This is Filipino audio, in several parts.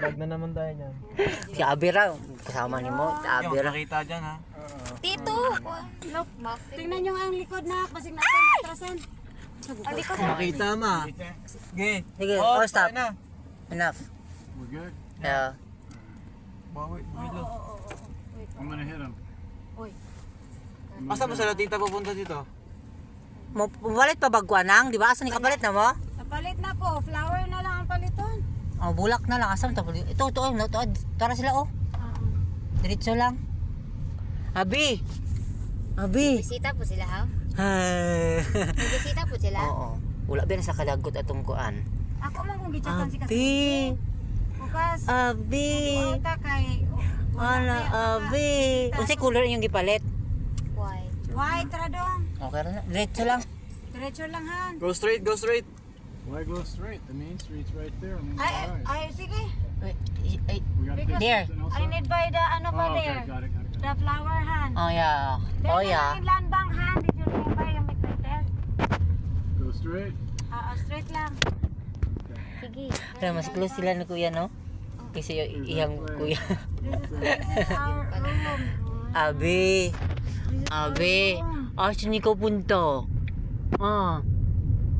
Bag na naman tayo niyan. Si Abira, kasama ni mo. Si Abira. Nakita dyan ha. Tito! Look, Tingnan nyo ang likod na, basig natin matrasan. ang likod. Nakita ma. Sige. Sige, oh, stop. tayo na. Enough. We're good? Yeah. Bawi. I'm gonna hit him. Asa mo sa tita pupunta dito? Mabalit pa bagwa nang, di ba? Asa ni kapalit na mo? Napalit na ko, flower na lang ang paliton. Oh, bulak na lang. Asa mo tapos? Ito, tara sila oh. Diretso lang. Abi! Abi! Bisita po sila, ha? Ay. May bisita po sila. Oo. Wala ba na sa kalagot atong kuan? Ako man kung gitsakan si kasi. Abi! Bukas, Abi! uta kay... Ana, Abi! Unsay color yung gipalit? White. White radong. Okay na. Diretso lang. Diretso lang han. Go straight, go straight. Why go straight? The main street's right there. I mean, right. Ay, sige. Ay, ay. We gotta Because fix There. something else I up? need by the ano Oh, ba okay, there? got it. The flower han. Oh yeah. There Oh na yeah. lang land bang han. Did you remember yung may test? Go straight. Straight lang. Sige. Kaya mas close sila ni kuya no? Kasi yung iyang kuya. This is our room. Abi. Abi. Asan ni ko punta? Ah.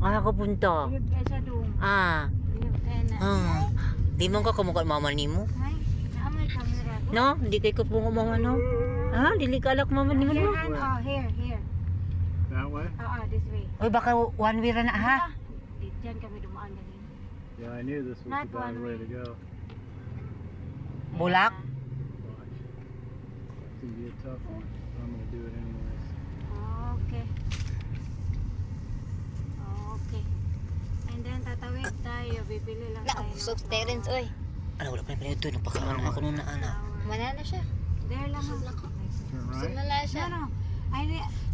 Ano ko punta? Live ka sa room. Ah. Live ka na. Ah. Di mo ka kumukha mama nimo? Ay, naamay camera. No? Di kay ko po mama no? Ah, dili ka alak mama nimo Here, no? han. Oh, here. That way? This way. Oy baka one way ra na ha. Diyan kami dumaan kanina. Yeah, I knew this was Not the bad one way way. to go. Bulak. Watch. It's gonna be a tough one. I'm gonna do it anyways. Okay. Okay. And then tatawid tayo, bibili lang Na, tayo. ng usok Terence, oy. Ano wala pa pinito napakaan ako nung naana. Mana na siya. There lang. Turn right. Sumala siya. No.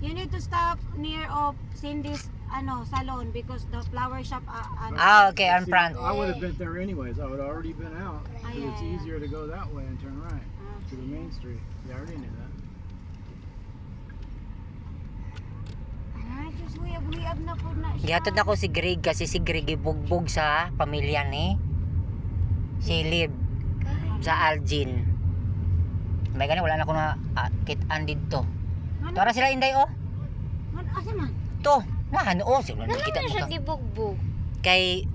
You need to stop near of Cindy's salon because the flower shop Ah, okay, on See, front. I would have been there anyways. I would have already been out. Ah, Because it's yeah, yeah. easier to go that way and turn right to the main street. Yeah, I already knew that. Ay, just uyab na po na siya. Gihatod na ko si Greg kasi si Greg ibugbog sa pamilya ni Silib sa Algin. May gani wala na ko na kit-an dito. Tara sila inday oh. Asa man? To, nahan oh, sila Ano nakita na mo siya ka. gibugbog? Kay